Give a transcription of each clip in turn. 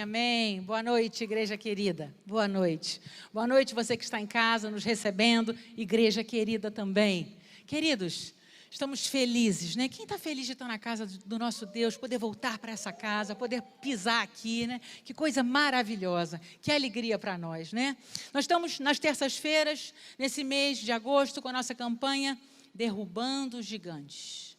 Amém, amém. Boa noite, igreja querida. Boa noite. Boa noite você que está em casa nos recebendo, igreja querida também. Queridos, estamos felizes, né? Quem está feliz de estar na casa do nosso Deus, poder voltar para essa casa, poder pisar aqui, né? Que coisa maravilhosa, que alegria para nós, né? Nós estamos nas terças-feiras, nesse mês de agosto, com a nossa campanha Derrubando os Gigantes.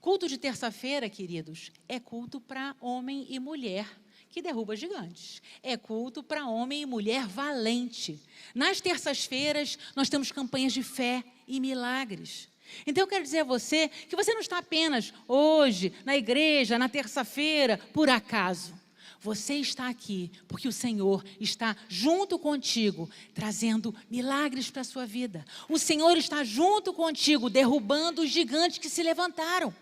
Culto de terça-feira, queridos, é culto para homem e mulher que derruba gigantes. É culto para homem e mulher valente. Nas terças-feiras, nós temos campanhas de fé e milagres. Então, eu quero dizer a você que você não está apenas hoje, na igreja, na terça-feira, por acaso. Você está aqui porque o Senhor está junto contigo, trazendo milagres para a sua vida. O Senhor está junto contigo, derrubando os gigantes que se levantaram.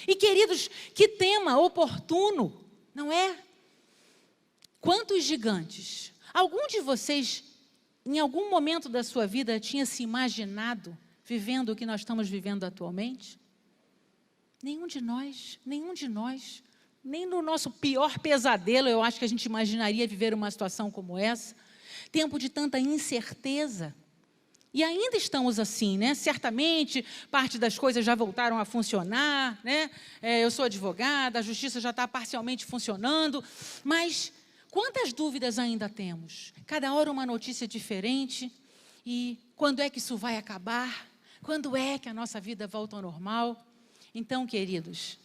E, queridos, que tema oportuno, não é? Quantos gigantes? Algum de vocês, em algum momento da sua vida, tinha se imaginado vivendo o que nós estamos vivendo atualmente? Nenhum de nós, nem no nosso pior pesadelo, eu acho que a gente imaginaria viver uma situação como essa. Tempo de tanta incerteza. E ainda estamos assim, né? Certamente, parte das coisas já voltaram a funcionar, né? Eu sou advogada, a justiça já está parcialmente funcionando, mas quantas dúvidas ainda temos? Cada hora uma notícia diferente. E quando é que isso vai acabar? Quando é que a nossa vida volta ao normal? Então, queridos,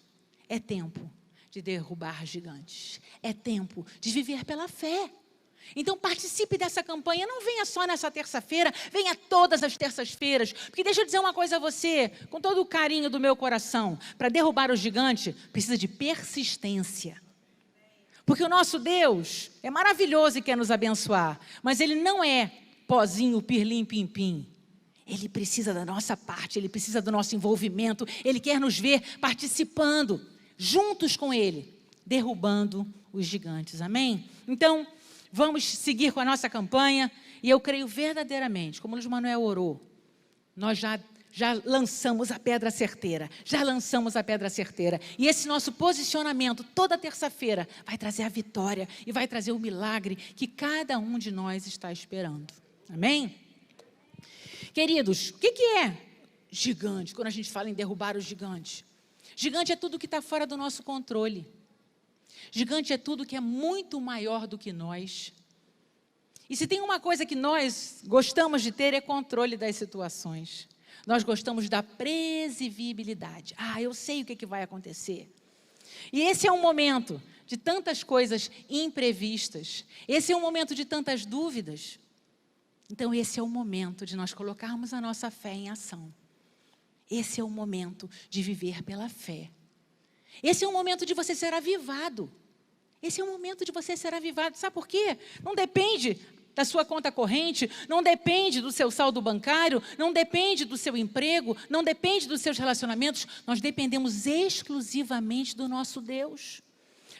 é tempo de derrubar gigantes. É tempo de viver pela fé. Então participe dessa campanha, não venha só nessa terça-feira, venha todas as terças-feiras, porque deixa eu dizer uma coisa a você, com todo o carinho do meu coração, para derrubar o gigante, precisa de persistência. Porque o nosso Deus é maravilhoso e quer nos abençoar, mas Ele não é pozinho, pirlim, pim-pim. Ele precisa da nossa parte, Ele precisa do nosso envolvimento, Ele quer nos ver participando, juntos com Ele, derrubando os gigantes, amém? Então, vamos seguir com a nossa campanha, e eu creio verdadeiramente, como o Luiz Manuel orou, nós já lançamos a pedra certeira, e esse nosso posicionamento, toda terça-feira, vai trazer a vitória, e vai trazer o milagre que cada um de nós está esperando, amém? Queridos, o que é gigante, quando a gente fala em derrubar os gigantes? Gigante é tudo que está fora do nosso controle. Gigante é tudo que é muito maior do que nós. E se tem uma coisa que nós gostamos de ter, é controle das situações. Nós gostamos da previsibilidade. Eu sei o que vai acontecer. E esse é um momento de tantas coisas imprevistas. Esse é um momento de tantas dúvidas. Então, esse é o momento de nós colocarmos a nossa fé em ação. Esse é o momento de viver pela fé. Esse é o momento de você ser avivado. Esse é o momento de você ser avivado. Sabe por quê? Não depende da sua conta corrente, não depende do seu saldo bancário, não depende do seu emprego, não depende dos seus relacionamentos. Nós dependemos exclusivamente do nosso Deus.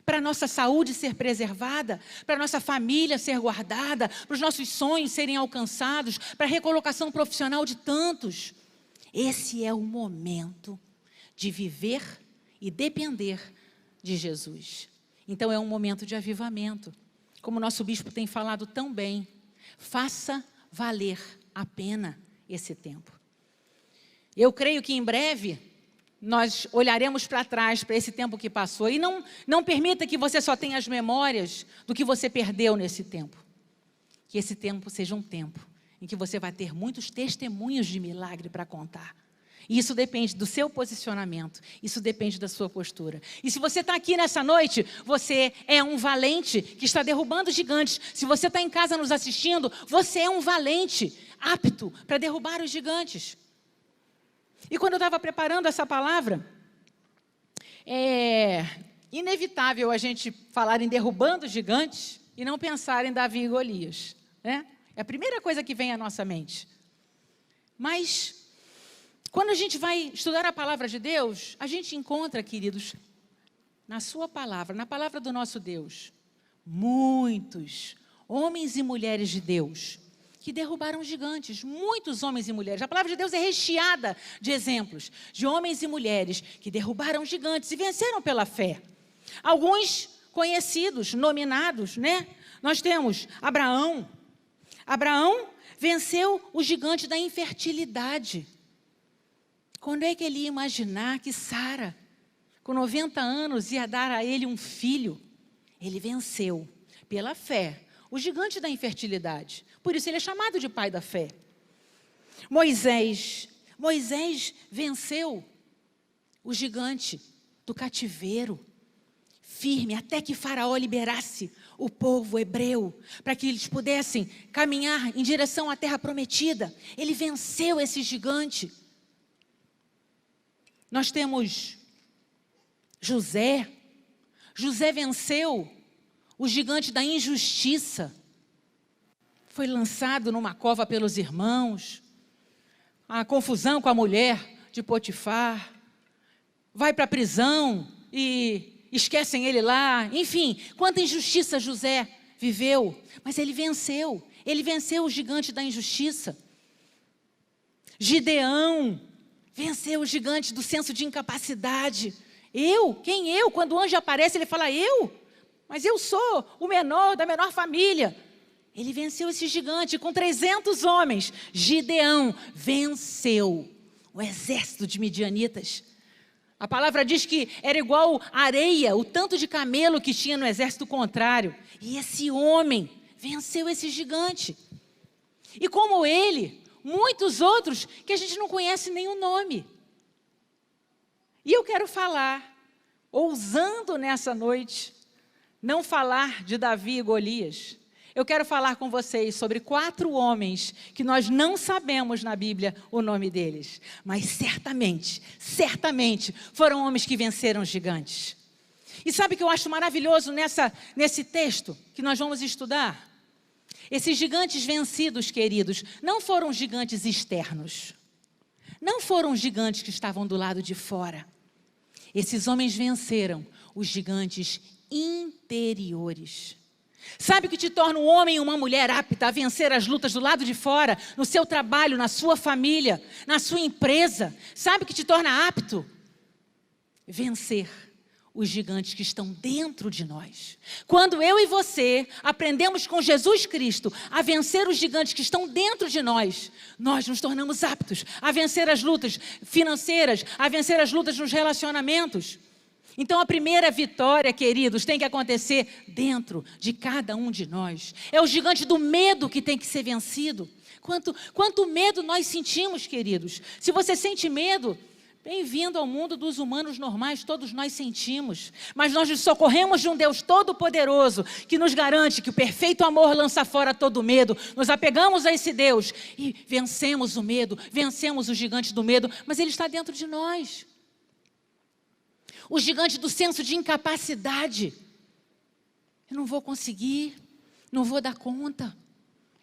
Para a nossa saúde ser preservada, para a nossa família ser guardada, para os nossos sonhos serem alcançados, para a recolocação profissional de tantos. Esse é o momento de viver e depender de Jesus. Então é um momento de avivamento. Como o nosso bispo tem falado tão bem, faça valer a pena esse tempo. Eu creio que em breve nós olharemos para trás, para esse tempo que passou, e não permita que você só tenha as memórias do que você perdeu nesse tempo. Que esse tempo seja um tempo em que você vai ter muitos testemunhos de milagre para contar. E isso depende do seu posicionamento, isso depende da sua postura. E se você está aqui nessa noite, você é um valente que está derrubando gigantes. Se você está em casa nos assistindo, você é um valente, apto para derrubar os gigantes. E quando eu estava preparando essa palavra, é inevitável a gente falar em derrubando gigantes e não pensar em Davi e Golias, né? É a primeira coisa que vem à nossa mente. Mas quando a gente vai estudar a palavra de Deus, a gente encontra, queridos, na sua palavra, na palavra do nosso Deus, muitos homens e mulheres de Deus que derrubaram gigantes, muitos homens e mulheres. A palavra de Deus é recheada de exemplos de homens e mulheres que derrubaram gigantes e venceram pela fé. Alguns conhecidos, nominados, né? Nós temos Abraão. Abraão venceu o gigante da infertilidade. Quando é que ele ia imaginar que Sara, com 90 anos, ia dar a ele um filho? Ele venceu, pela fé, o gigante da infertilidade. Por isso ele é chamado de pai da fé. Moisés venceu o gigante do cativeiro, firme, até que Faraó liberasse o povo hebreu, para que eles pudessem caminhar em direção à terra prometida. Ele venceu esse gigante. Nós temos José. José venceu o gigante da injustiça. Foi lançado numa cova pelos irmãos. A confusão com a mulher de Potifar. Vai para a prisão e esquecem ele lá. Enfim, quanta injustiça José viveu. Mas ele venceu. Ele venceu o gigante da injustiça. Gideão venceu o gigante do senso de incapacidade. Eu? Quem eu? Quando o anjo aparece, ele fala, eu? Mas eu sou o menor da menor família. Ele venceu esse gigante com 300 homens. Gideão venceu o exército de midianitas. A palavra diz que era igual areia, o tanto de camelo que tinha no exército contrário. E esse homem venceu esse gigante. E como ele, muitos outros que a gente não conhece nem o nome. E eu quero falar, ousando nessa noite, não falar de Davi e Golias. Eu quero falar com vocês sobre 4 homens que nós não sabemos na Bíblia o nome deles. Mas certamente foram homens que venceram gigantes. E sabe o que eu acho maravilhoso nesse texto que nós vamos estudar? Esses gigantes vencidos, queridos, não foram gigantes externos. Não foram gigantes que estavam do lado de fora. Esses homens venceram os gigantes interiores. Sabe o que te torna um homem e uma mulher apta a vencer as lutas do lado de fora, no seu trabalho, na sua família, na sua empresa? Sabe o que te torna apto? Vencer os gigantes que estão dentro de nós. Quando eu e você aprendemos com Jesus Cristo a vencer os gigantes que estão dentro de nós, nós nos tornamos aptos a vencer as lutas financeiras, a vencer as lutas nos relacionamentos. Então a primeira vitória, queridos, tem que acontecer dentro de cada um de nós. É o gigante do medo que tem que ser vencido. Quanto medo nós sentimos, queridos. Se você sente medo, bem-vindo ao mundo dos humanos normais, todos nós sentimos. Mas nós nos socorremos de um Deus todo-poderoso, que nos garante que o perfeito amor lança fora todo medo. Nos apegamos a esse Deus e vencemos o medo, vencemos o gigante do medo, mas ele está dentro de nós. O gigante do senso de incapacidade. Eu não vou conseguir, não vou dar conta.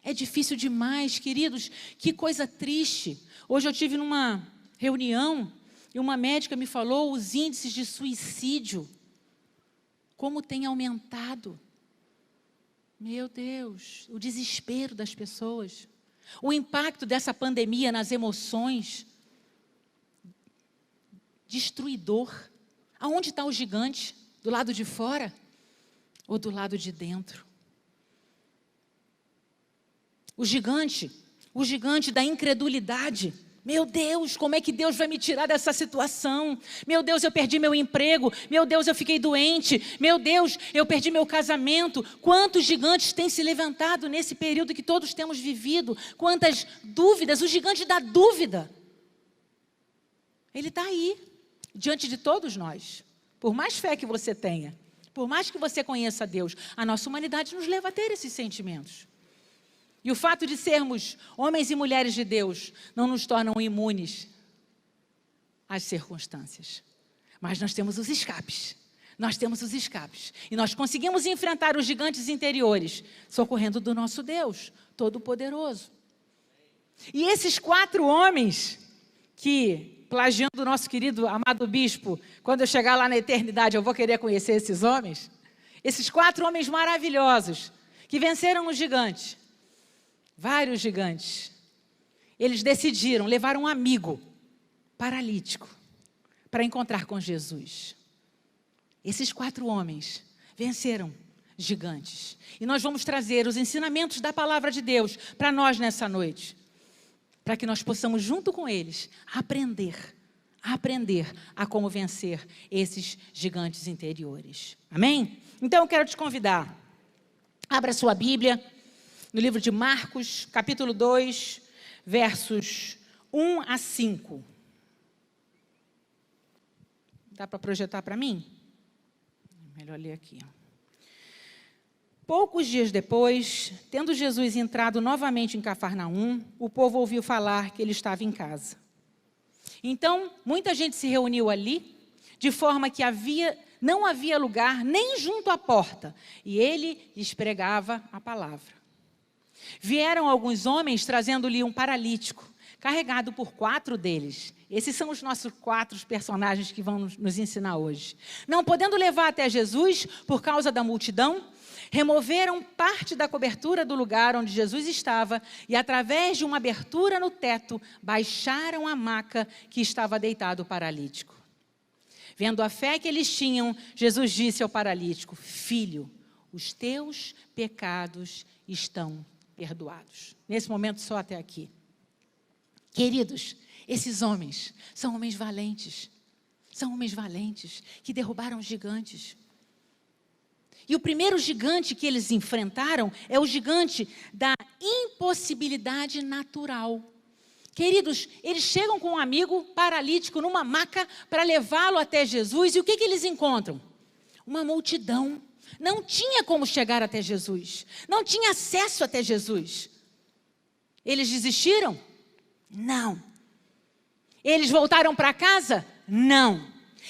É difícil demais, queridos. Que coisa triste. Hoje eu tive numa reunião e uma médica me falou os índices de suicídio. Como tem aumentado. Meu Deus, o desespero das pessoas. O impacto dessa pandemia nas emoções. Destruidor. Aonde está o gigante? Do lado de fora ou do lado de dentro? O gigante da incredulidade. Meu Deus, como é que Deus vai me tirar dessa situação? Meu Deus, eu perdi meu emprego. Meu Deus, eu fiquei doente. Meu Deus, eu perdi meu casamento. Quantos gigantes têm se levantado nesse período que todos temos vivido? Quantas dúvidas, o gigante da dúvida. Ele está aí. Diante de todos nós, por mais fé que você tenha, por mais que você conheça a Deus, a nossa humanidade nos leva a ter esses sentimentos. E o fato de sermos homens e mulheres de Deus não nos tornam imunes às circunstâncias. Mas nós temos os escapes. E nós conseguimos enfrentar os gigantes interiores, socorrendo do nosso Deus Todo-Poderoso. E esses 4 homens que, plagiando o nosso querido amado bispo, quando eu chegar lá na eternidade eu vou querer conhecer esses homens. Esses 4 homens maravilhosos que venceram os gigantes, vários gigantes. Eles decidiram levar um amigo paralítico para encontrar com Jesus. Esses 4 homens venceram gigantes. E nós vamos trazer os ensinamentos da palavra de Deus para nós nessa noite, para que nós possamos, junto com eles, aprender a como vencer esses gigantes interiores. Amém? Então eu quero te convidar, abra sua Bíblia no livro de Marcos, capítulo 2, versos 1 a 5. Dá para projetar para mim? Melhor ler aqui. Poucos dias depois, tendo Jesus entrado novamente em Cafarnaum, o povo ouviu falar que ele estava em casa. Então, muita gente se reuniu ali, de forma que não havia lugar nem junto à porta, e ele lhes pregava a palavra. Vieram alguns homens trazendo-lhe um paralítico, carregado por 4 deles. Esses são os nossos 4 personagens que vão nos ensinar hoje. Não podendo levar até Jesus, por causa da multidão, removeram parte da cobertura do lugar onde Jesus estava e, através de uma abertura no teto, baixaram a maca que estava deitado o paralítico. Vendo a fé que eles tinham, Jesus disse ao paralítico: Filho, os teus pecados estão perdoados. Nesse momento, só até aqui. Queridos, esses homens são homens valentes. São homens valentes que derrubaram gigantes. E o primeiro gigante que eles enfrentaram é o gigante da impossibilidade natural. Queridos, eles chegam com um amigo paralítico numa maca para levá-lo até Jesus. E o que eles encontram? Uma multidão. Não tinha como chegar até Jesus. Não tinha acesso até Jesus. Eles desistiram? Não. Eles voltaram para casa? Não.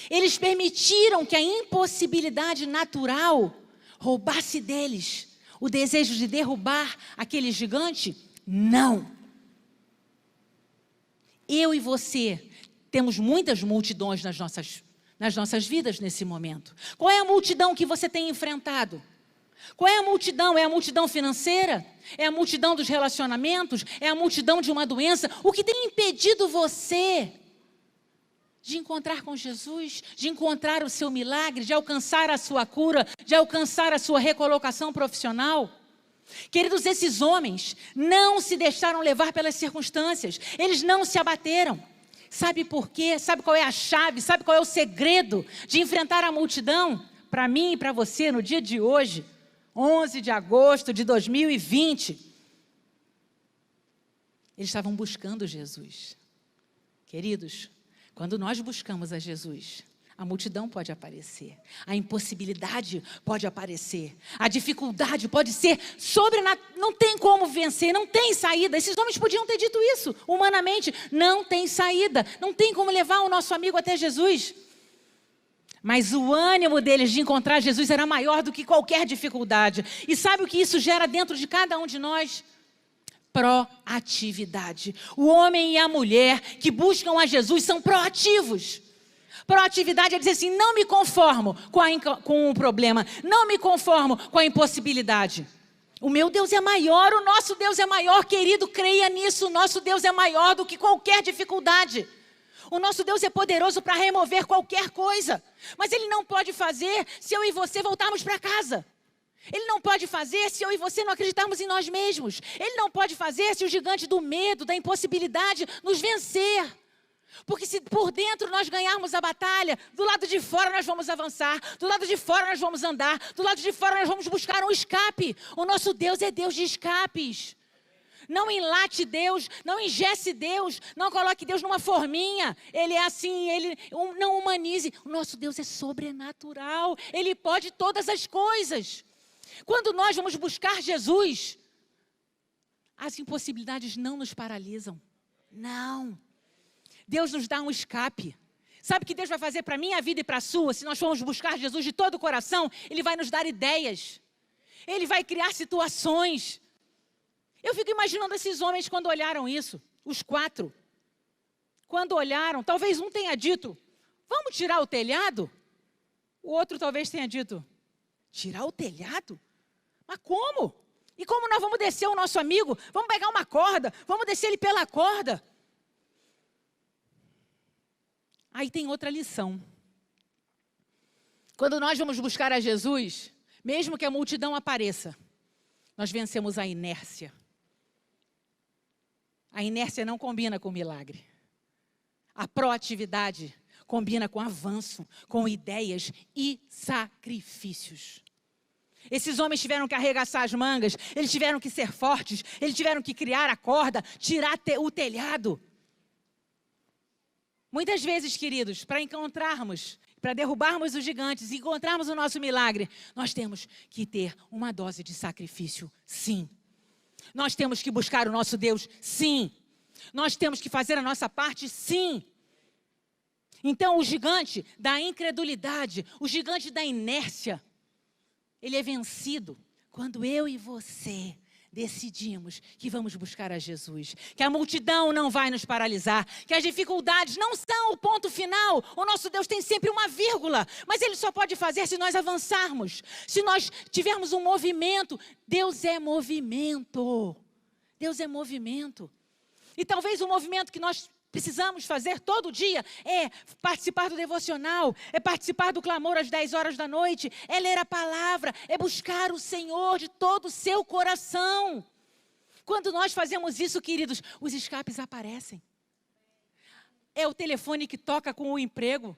Eles permitiram que a impossibilidade natural roubasse deles o desejo de derrubar aquele gigante? Não. Eu e você temos muitas multidões nas nossas vidas nesse momento. Qual é a multidão que você tem enfrentado? Qual é a multidão? É a multidão financeira? É a multidão dos relacionamentos? É a multidão de uma doença? O que tem impedido você de encontrar com Jesus, de encontrar o seu milagre, de alcançar a sua cura, de alcançar a sua recolocação profissional? Queridos, esses homens não se deixaram levar pelas circunstâncias, eles não se abateram. Sabe por quê? Sabe qual é a chave? Sabe qual é o segredo de enfrentar a multidão? Para mim e para você, no dia de hoje, 11 de agosto de 2020, eles estavam buscando Jesus. Queridos, quando nós buscamos a Jesus, a multidão pode aparecer, a impossibilidade pode aparecer, a dificuldade pode ser sobrenatural, não tem como vencer, não tem saída. Esses homens podiam ter dito isso, humanamente, não tem saída, não tem como levar o nosso amigo até Jesus. Mas o ânimo deles de encontrar Jesus era maior do que qualquer dificuldade. E sabe o que isso gera dentro de cada um de nós? Proatividade. O homem e a mulher que buscam a Jesus são proativos. Proatividade é dizer assim: não me conformo com o problema, não me conformo com a impossibilidade. O meu Deus é maior, o nosso Deus é maior, querido, creia nisso. O nosso Deus é maior do que qualquer dificuldade. O nosso Deus é poderoso para remover qualquer coisa. Mas Ele não pode fazer se eu e você voltarmos para casa. Ele não pode fazer se eu e você não acreditarmos em nós mesmos. Ele não pode fazer se o gigante do medo, da impossibilidade nos vencer. Porque se por dentro nós ganharmos a batalha, do lado de fora nós vamos avançar, do lado de fora nós vamos andar, do lado de fora nós vamos buscar um escape. O nosso Deus é Deus de escapes. Não enlate Deus, não engesse Deus, não coloque Deus numa forminha. Ele é assim, não humanize. O nosso Deus é sobrenatural, Ele pode todas as coisas. Quando nós vamos buscar Jesus, as impossibilidades não nos paralisam. Não. Deus nos dá um escape. Sabe o que Deus vai fazer para a minha vida e para a sua? Se nós formos buscar Jesus de todo o coração, Ele vai nos dar ideias. Ele vai criar situações. Eu fico imaginando esses homens quando olharam isso, os 4. Quando olharam, talvez um tenha dito: vamos tirar o telhado? O outro talvez tenha dito: tirar o telhado? Mas como? E como nós vamos descer o nosso amigo? Vamos pegar uma corda, vamos descer ele pela corda. Aí tem outra lição. Quando nós vamos buscar a Jesus, Mesmo que a multidão apareça, nós vencemos a inércia. A inércia não combina com milagre. A proatividade combina com avanço, com ideias e sacrifícios. Esses homens tiveram que arregaçar as mangas, eles tiveram que ser fortes, eles tiveram que criar a corda, tirar o telhado. Muitas vezes, queridos, para derrubarmos os gigantes e encontrarmos o nosso milagre, nós temos que ter uma dose de sacrifício, sim. Nós temos que buscar o nosso Deus, sim. Nós temos que fazer a nossa parte, sim. Então, o gigante da incredulidade, o gigante da inércia, ele é vencido quando eu e você decidimos que vamos buscar a Jesus. Que a multidão não vai nos paralisar, que as dificuldades não são o ponto final. O nosso Deus tem sempre uma vírgula, mas Ele só pode fazer se nós avançarmos. Se nós tivermos um movimento. Deus é movimento. Deus é movimento. E talvez o movimento que nós precisamos fazer todo dia é participar do devocional, é participar do clamor às 10 horas da noite, é ler a palavra, é buscar o Senhor de todo o seu coração. Quando nós fazemos isso, queridos, os escapes aparecem. É o telefone que toca com o emprego,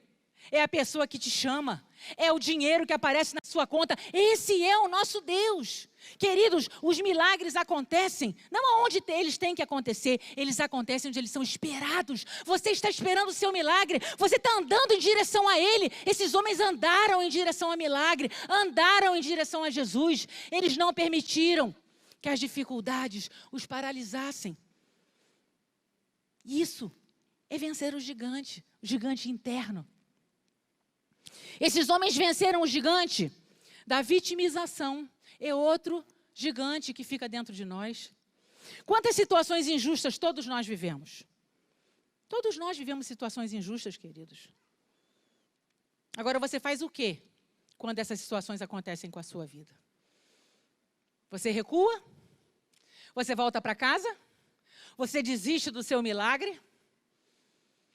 é a pessoa que te chama, é o dinheiro que aparece na sua conta. Esse é o nosso Deus. Queridos, os milagres acontecem, não onde eles têm que acontecer, eles acontecem onde eles são esperados. Você está esperando o seu milagre, você está andando em direção a Ele. Esses homens andaram em direção ao milagre, andaram em direção a Jesus. Eles não permitiram que as dificuldades os paralisassem. Isso é vencer o gigante interno. Esses homens venceram o gigante da vitimização. É outro gigante que fica dentro de nós. Quantas situações injustas todos nós vivemos? Todos nós vivemos situações injustas, queridos. Agora, você faz o quê quando essas situações acontecem com a sua vida? Você recua? Você volta para casa? Você desiste do seu milagre?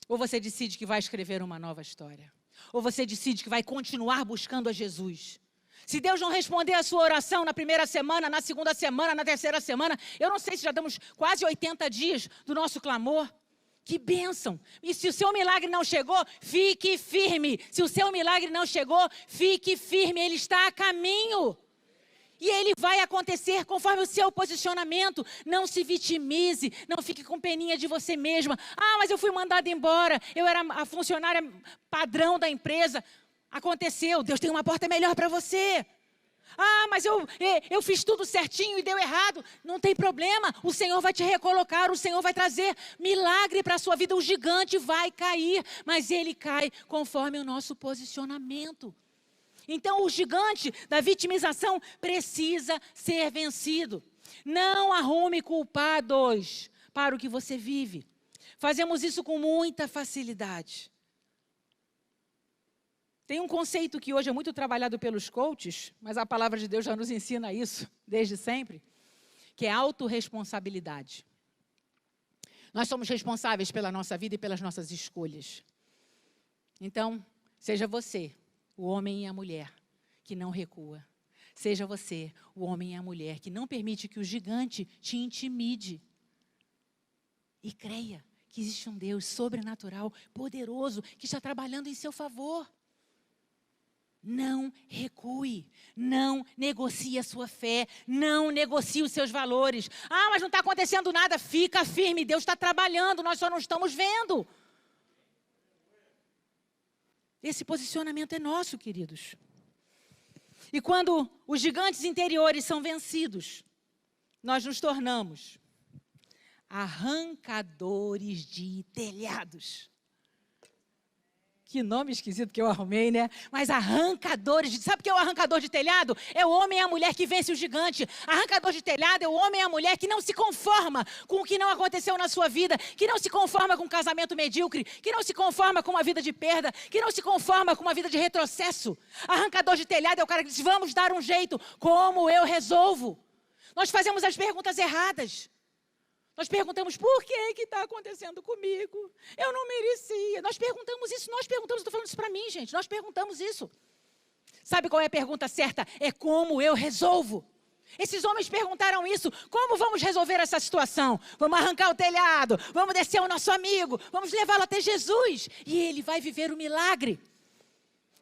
Ou você decide que vai escrever uma nova história? Ou você decide que vai continuar buscando a Jesus? Se Deus não responder a sua oração na primeira semana, na segunda semana, na terceira semana, eu não sei se já damos quase 80 dias do nosso clamor. Que bênção! E se o seu milagre não chegou, fique firme. Se o seu milagre não chegou, fique firme. Ele está a caminho. E ele vai acontecer conforme o seu posicionamento. Não se vitimize, não fique com peninha de você mesma. Ah, mas eu fui mandada embora, eu era a funcionária padrão da empresa. Aconteceu, Deus tem uma porta melhor para você. Ah, mas eu fiz tudo certinho e deu errado. Não tem problema, o Senhor vai te recolocar, o Senhor vai trazer milagre para a sua vida. O gigante vai cair, mas ele cai conforme o nosso posicionamento. Então, o gigante da vitimização precisa ser vencido. Não arrume culpados para o que você vive. Fazemos isso com muita facilidade. Tem um conceito que hoje é muito trabalhado pelos coaches, mas a palavra de Deus já nos ensina isso desde sempre, que é autorresponsabilidade. Nós somos responsáveis pela nossa vida e pelas nossas escolhas. Então, seja você, o homem e a mulher, que não recua. Seja você, o homem e a mulher, que não permite que o gigante te intimide. E creia que existe um Deus sobrenatural, poderoso, que está trabalhando em seu favor. Não recue, não negocie a sua fé, não negocie os seus valores. Ah, mas não está acontecendo nada, fica firme, Deus está trabalhando, nós só não estamos vendo. Esse posicionamento é nosso, queridos. E quando os gigantes interiores são vencidos, nós nos tornamos arrancadores de telhados. Que nome esquisito que eu arrumei, né? Mas arrancadores de... Sabe o que é o arrancador de telhado? É o homem e a mulher que vence o gigante. Arrancador de telhado é o homem e a mulher que não se conforma com o que não aconteceu na sua vida, que não se conforma com um casamento medíocre, que não se conforma com uma vida de perda, que não se conforma com uma vida de retrocesso. Arrancador de telhado é o cara que diz, vamos dar um jeito, como eu resolvo? Nós fazemos as perguntas erradas. Nós perguntamos, por que está acontecendo comigo? Eu não merecia. Nós perguntamos isso, estou falando isso para mim, gente. Nós perguntamos isso. Sabe qual é a pergunta certa? É como eu resolvo. Esses homens perguntaram isso: como vamos resolver essa situação? Vamos arrancar o telhado, vamos descer o nosso amigo, vamos levá-lo até Jesus. E ele vai viver o milagre.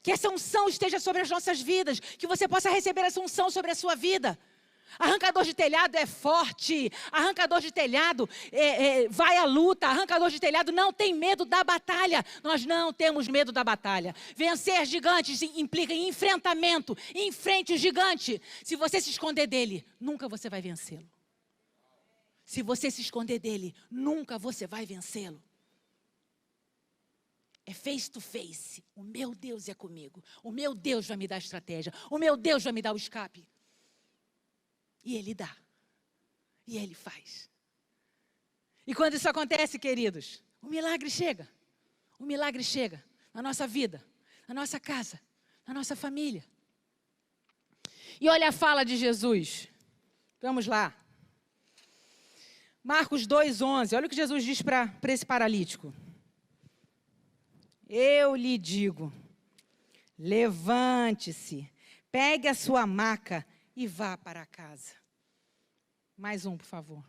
Que essa unção esteja sobre as nossas vidas, que você possa receber essa unção sobre a sua vida. Arrancador de telhado é forte, arrancador de telhado vai à luta, arrancador de telhado não tem medo da batalha. Nós não temos medo da batalha. Vencer gigantes implica em enfrentamento. Enfrente o gigante. Se você se esconder dele, nunca você vai vencê-lo. Se você se esconder dele, nunca você vai vencê-lo. É face to face. O meu Deus é comigo. O meu Deus vai me dar estratégia. O meu Deus vai me dar o escape. E Ele dá. E Ele faz. E quando isso acontece, queridos, o milagre chega. O milagre chega na nossa vida, na nossa casa, na nossa família. E olha a fala de Jesus. Vamos lá. Marcos 2,11. Olha o que Jesus diz para esse paralítico. Eu lhe digo, levante-se, pegue a sua maca e vá para casa. Mais um, por favor.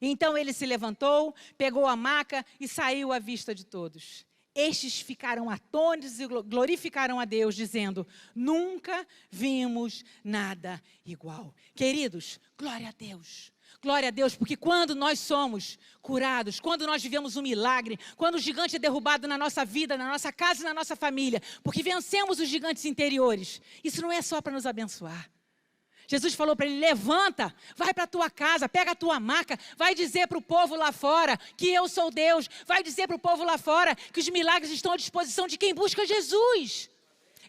Então ele se levantou, pegou a maca e saiu à vista de todos. Estes ficaram atônitos e glorificaram a Deus, dizendo: nunca vimos nada igual. Queridos, glória a Deus. Glória a Deus, porque quando nós somos curados, quando nós vivemos um milagre, quando o gigante é derrubado na nossa vida, na nossa casa e na nossa família, porque vencemos os gigantes interiores, isso não é só para nos abençoar. Jesus falou para ele: levanta, vai para a tua casa, pega a tua maca, vai dizer para o povo lá fora que eu sou Deus, vai dizer para o povo lá fora que os milagres estão à disposição de quem busca Jesus.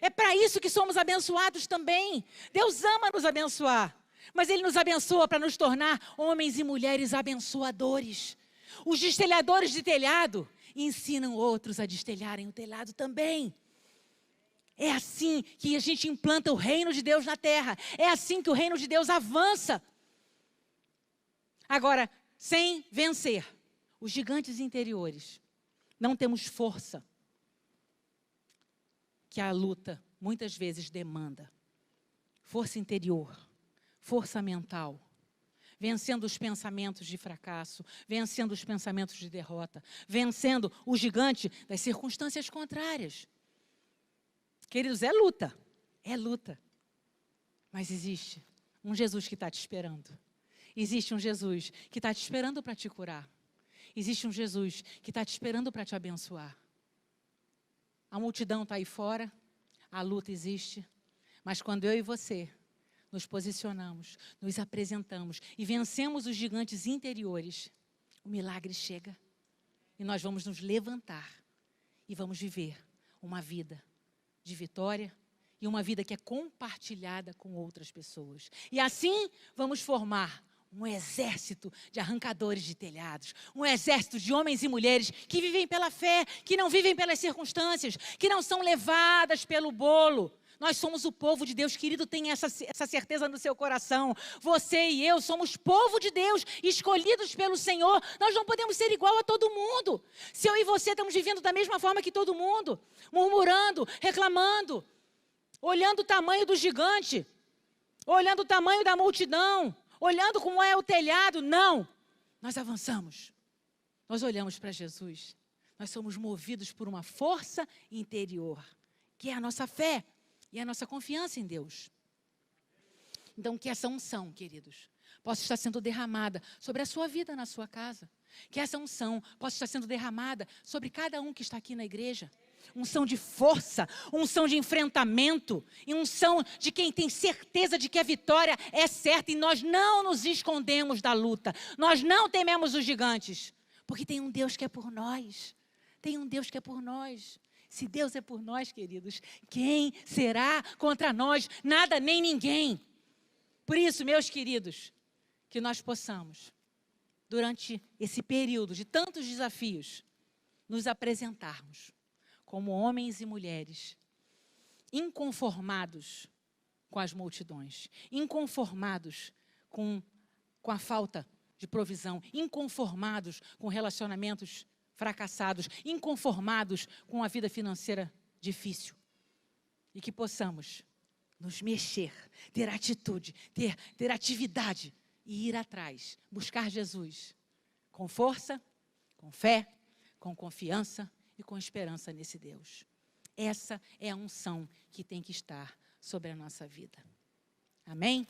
É para isso que somos abençoados também. Deus ama nos abençoar. Mas Ele nos abençoa para nos tornar homens e mulheres abençoadores. Os destelhadores de telhado ensinam outros a destelharem o telhado também. É assim que a gente implanta o reino de Deus na terra. É assim que o reino de Deus avança. Agora, sem vencer os gigantes interiores, não temos força que a luta muitas vezes demanda. Força interior. Força mental, vencendo os pensamentos de fracasso, vencendo os pensamentos de derrota, vencendo o gigante das circunstâncias contrárias. Queridos, é luta, mas existe um Jesus que está te esperando. Existe um Jesus que está te esperando para te curar. Existe um Jesus que está te esperando para te abençoar. A multidão está aí fora, a luta existe, mas quando eu e você nos posicionamos, nos apresentamos e vencemos os gigantes interiores, o milagre chega e nós vamos nos levantar e vamos viver uma vida de vitória e uma vida que é compartilhada com outras pessoas. E assim vamos formar um exército de arrancadores de telhados, um exército de homens e mulheres que vivem pela fé, que não vivem pelas circunstâncias, que não são levadas pelo bolo. Nós somos o povo de Deus, querido, tenha essa certeza no seu coração. Você e eu somos povo de Deus, escolhidos pelo Senhor. Nós não podemos ser igual a todo mundo. Se eu e você estamos vivendo da mesma forma que todo mundo, murmurando, reclamando, olhando o tamanho do gigante, olhando o tamanho da multidão, olhando como é o telhado, não. Nós avançamos, nós olhamos para Jesus. Nós somos movidos por uma força interior, que é a nossa fé. E a nossa confiança em Deus. Então, que essa unção, queridos, possa estar sendo derramada sobre a sua vida na sua casa. Que essa unção possa estar sendo derramada sobre cada um que está aqui na igreja. Unção de força, unção de enfrentamento, e unção de quem tem certeza de que a vitória é certa. E nós não nos escondemos da luta. Nós não tememos os gigantes. Porque tem um Deus que é por nós. Tem um Deus que é por nós. Se Deus é por nós, queridos, quem será contra nós? Nada nem ninguém. Por isso, meus queridos, que nós possamos, durante esse período de tantos desafios, nos apresentarmos como homens e mulheres inconformados com as multidões, inconformados com a falta de provisão, inconformados com relacionamentos fracassados, inconformados com a vida financeira difícil. e que possamos nos mexer, ter atitude, ter atividade e ir atrás, buscar Jesus com força, com fé, com confiança e com esperança nesse Deus. Essa é a unção que tem que estar sobre a nossa vida. Amém?